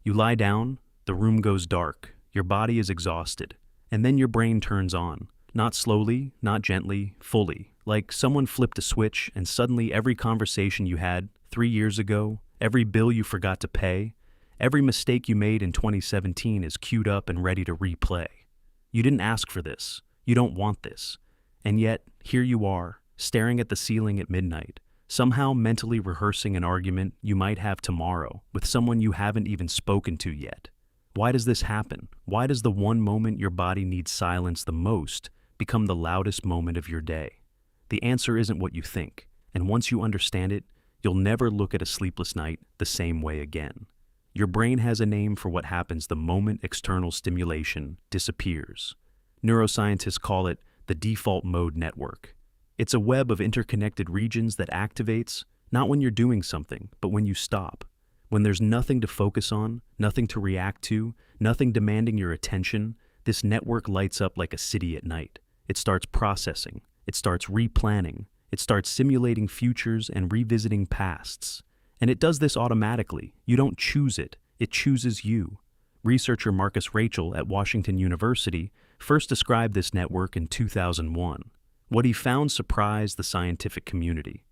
You lie down, the room goes dark, your body is exhausted, and then your brain turns on. Not slowly, not gently, fully. Like someone flipped a switch and suddenly every conversation you had 3 years ago, every bill you forgot to pay, every mistake you made in 2017 is queued up and ready to replay. You didn't ask for this. You don't want this. And yet, here you are, staring at the ceiling at midnight, somehow mentally rehearsing an argument you might have tomorrow with someone you haven't even spoken to yet. Why does this happen? Why does the one moment your body needs silence the most become the loudest moment of your day? The answer isn't what you think, and once you understand it, you'll never look at a sleepless night the same way again. Your brain has a name for what happens the moment external stimulation disappears. Neuroscientists call it the default mode network. It's a web of interconnected regions that activates not when you're doing something, but when you stop. When there's nothing to focus on, nothing to react to, nothing demanding your attention, this network lights up like a city at night. It starts processing, it starts replanning, it starts simulating futures and revisiting pasts. And it does this automatically. You don't choose it, it chooses you. Researcher Marcus Rachel at Washington University first described this network in 2001. What he found surprised the scientific community.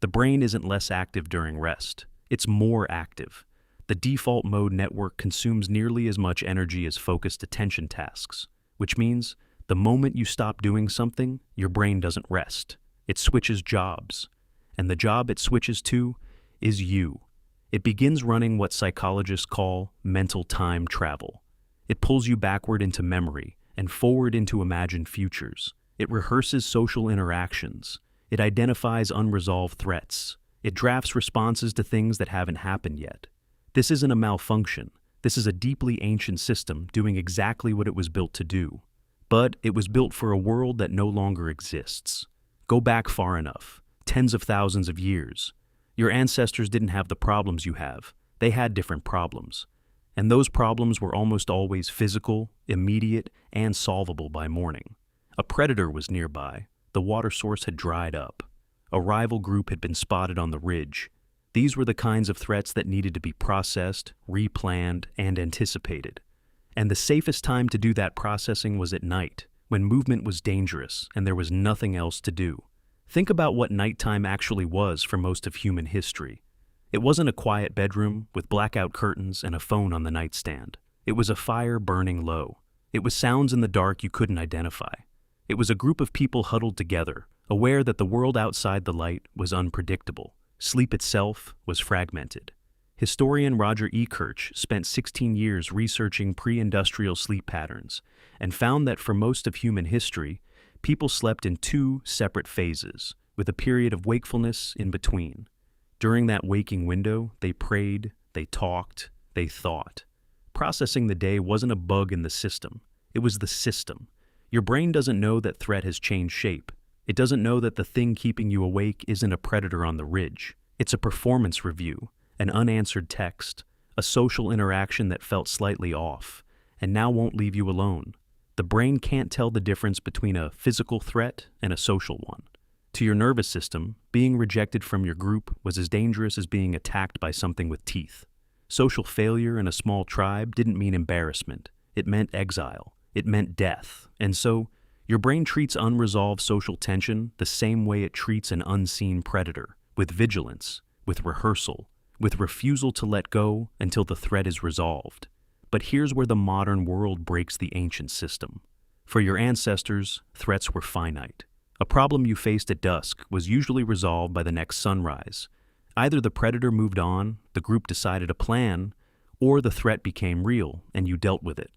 The brain isn't less active during rest. It's more active. The default mode network consumes nearly as much energy as focused attention tasks, which means the moment you stop doing something, your brain doesn't rest. It switches jobs. And the job it switches to is you. It begins running what psychologists call mental time travel. It pulls you backward into memory and forward into imagined futures. It rehearses social interactions. It identifies unresolved threats. It drafts responses to things that haven't happened yet. This isn't a malfunction. This is a deeply ancient system doing exactly what it was built to do. But it was built for a world that no longer exists. Go back far enough, tens of thousands of years. Your ancestors didn't have the problems you have. They had different problems. And those problems were almost always physical, immediate, and solvable by morning. A predator was nearby. The water source had dried up. A rival group had been spotted on the ridge. These were the kinds of threats that needed to be processed, replanned, and anticipated. And the safest time to do that processing was at night, when movement was dangerous and there was nothing else to do. Think about what nighttime actually was for most of human history. It wasn't a quiet bedroom with blackout curtains and a phone on the nightstand. It was a fire burning low. It was sounds in the dark you couldn't identify. It was a group of people huddled together, aware that the world outside the light was unpredictable. Sleep itself was fragmented. Historian Roger E. Kirch spent 16 years researching pre-industrial sleep patterns and found that for most of human history, people slept in two separate phases, with a period of wakefulness in between. During that waking window, they prayed, they talked, they thought. Processing the day wasn't a bug in the system. It was the system. Your brain doesn't know that threat has changed shape. It doesn't know that the thing keeping you awake isn't a predator on the ridge. It's a performance review, an unanswered text, a social interaction that felt slightly off, and now won't leave you alone. The brain can't tell the difference between a physical threat and a social one. To your nervous system, being rejected from your group was as dangerous as being attacked by something with teeth. Social failure in a small tribe didn't mean embarrassment. It meant exile. It meant death. And so, your brain treats unresolved social tension the same way it treats an unseen predator, with vigilance, with rehearsal, with refusal to let go until the threat is resolved. But here's where the modern world breaks the ancient system. For your ancestors, threats were finite. A problem you faced at dusk was usually resolved by the next sunrise. Either the predator moved on, the group decided a plan, or the threat became real and you dealt with it.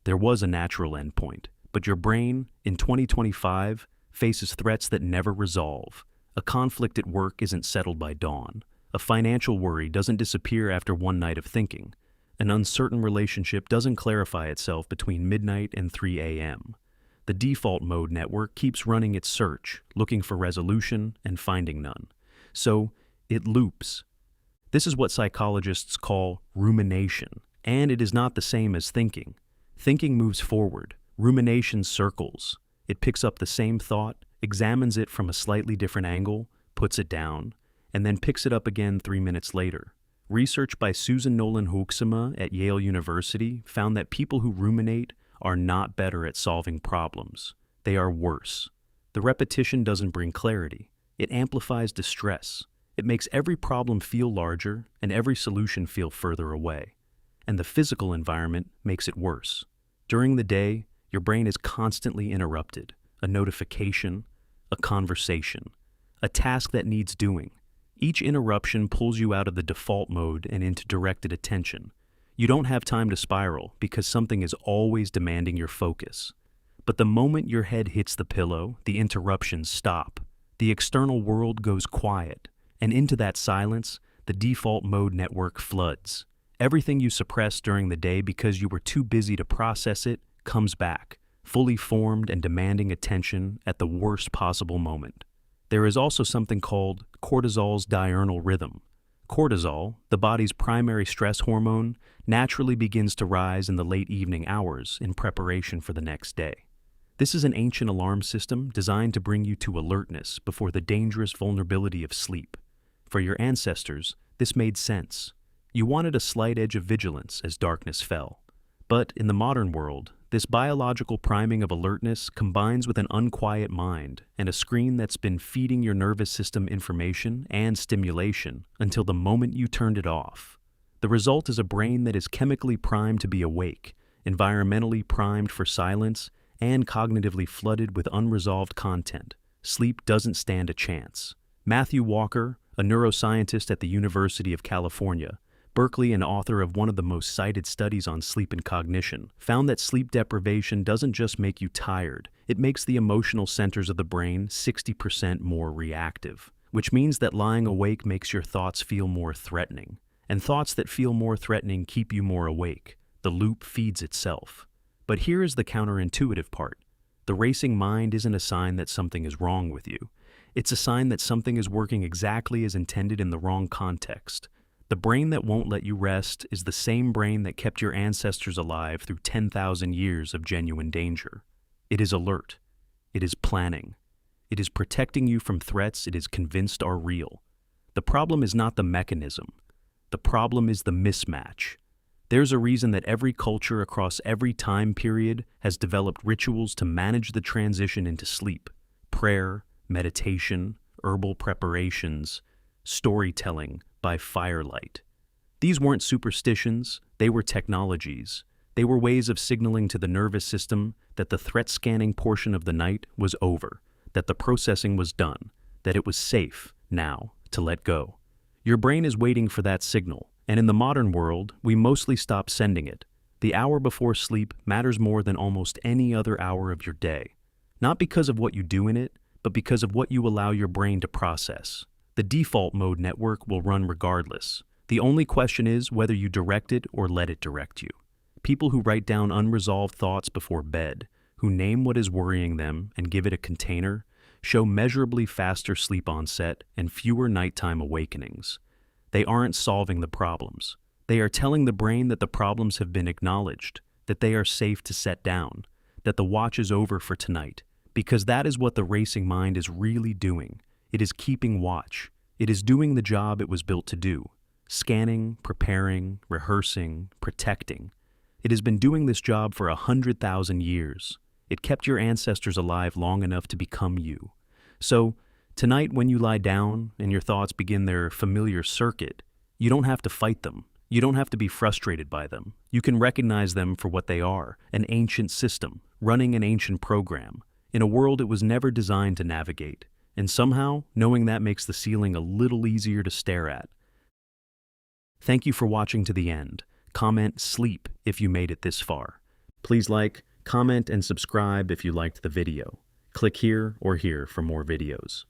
There was a natural endpoint, but your brain, in 2025, faces threats that never resolve. A conflict at work isn't settled by dawn. A financial worry doesn't disappear after one night of thinking. An uncertain relationship doesn't clarify itself between midnight and 3 a.m. The default mode network keeps running its search, looking for resolution and finding none. So, it loops. This is what psychologists call rumination, and it is not the same as thinking. Thinking moves forward. Rumination circles. It picks up the same thought, examines it from a slightly different angle, puts it down, and then picks it up again 3 minutes later. Research by Susan Nolan-Hoeksema at Yale University found that people who ruminate are not better at solving problems. They are worse. The repetition doesn't bring clarity. It amplifies distress. It makes every problem feel larger and every solution feel further away. And the physical environment makes it worse. During the day, your brain is constantly interrupted. A notification, a conversation, a task that needs doing. Each interruption pulls you out of the default mode and into directed attention. You don't have time to spiral because something is always demanding your focus. But the moment your head hits the pillow, the interruptions stop. The external world goes quiet, and into that silence, the default mode network floods. Everything you suppressed during the day because you were too busy to process it comes back, fully formed and demanding attention at the worst possible moment. There is also something called cortisol's diurnal rhythm. Cortisol, the body's primary stress hormone, naturally begins to rise in the late evening hours in preparation for the next day. This is an ancient alarm system designed to bring you to alertness before the dangerous vulnerability of sleep. For your ancestors, this made sense. You wanted a slight edge of vigilance as darkness fell. But in the modern world, this biological priming of alertness combines with an unquiet mind and a screen that's been feeding your nervous system information and stimulation until the moment you turned it off. The result is a brain that is chemically primed to be awake, environmentally primed for silence, and cognitively flooded with unresolved content. Sleep doesn't stand a chance. Matthew Walker, a neuroscientist at the University of California, Berkeley and author of one of the most cited studies on sleep and cognition, found that sleep deprivation doesn't just make you tired, it makes the emotional centers of the brain 60% more reactive, which means that lying awake makes your thoughts feel more threatening. And thoughts that feel more threatening keep you more awake. The loop feeds itself. But here is the counterintuitive part. The racing mind isn't a sign that something is wrong with you. It's a sign that something is working exactly as intended in the wrong context. The brain that won't let you rest is the same brain that kept your ancestors alive through 10,000 years of genuine danger. It is alert. It is planning. It is protecting you from threats it is convinced are real. The problem is not the mechanism. The problem is the mismatch. There's a reason that every culture across every time period has developed rituals to manage the transition into sleep. Prayer, meditation, herbal preparations, storytelling by firelight. These weren't superstitions, they were technologies. They were ways of signaling to the nervous system that the threat scanning portion of the night was over, that the processing was done, that it was safe now to let go. Your brain is waiting for that signal, and in the modern world, we mostly stop sending it. The hour before sleep matters more than almost any other hour of your day. Not because of what you do in it, but because of what you allow your brain to process. The default mode network will run regardless. The only question is whether you direct it or let it direct you. People who write down unresolved thoughts before bed, who name what is worrying them and give it a container, show measurably faster sleep onset and fewer nighttime awakenings. They aren't solving the problems. They are telling the brain that the problems have been acknowledged, that they are safe to set down, that the watch is over for tonight, because that is what the racing mind is really doing. It is keeping watch. It is doing the job it was built to do. Scanning, preparing, rehearsing, protecting. It has been doing this job for 100,000 years. It kept your ancestors alive long enough to become you. So, tonight when you lie down and your thoughts begin their familiar circuit, you don't have to fight them. You don't have to be frustrated by them. You can recognize them for what they are, an ancient system, running an ancient program, in a world it was never designed to navigate. And somehow, knowing that makes the ceiling a little easier to stare at. Thank you for watching to the end. Comment "sleep" if you made it this far. Please like, comment, and subscribe if you liked the video. Click here or here for more videos.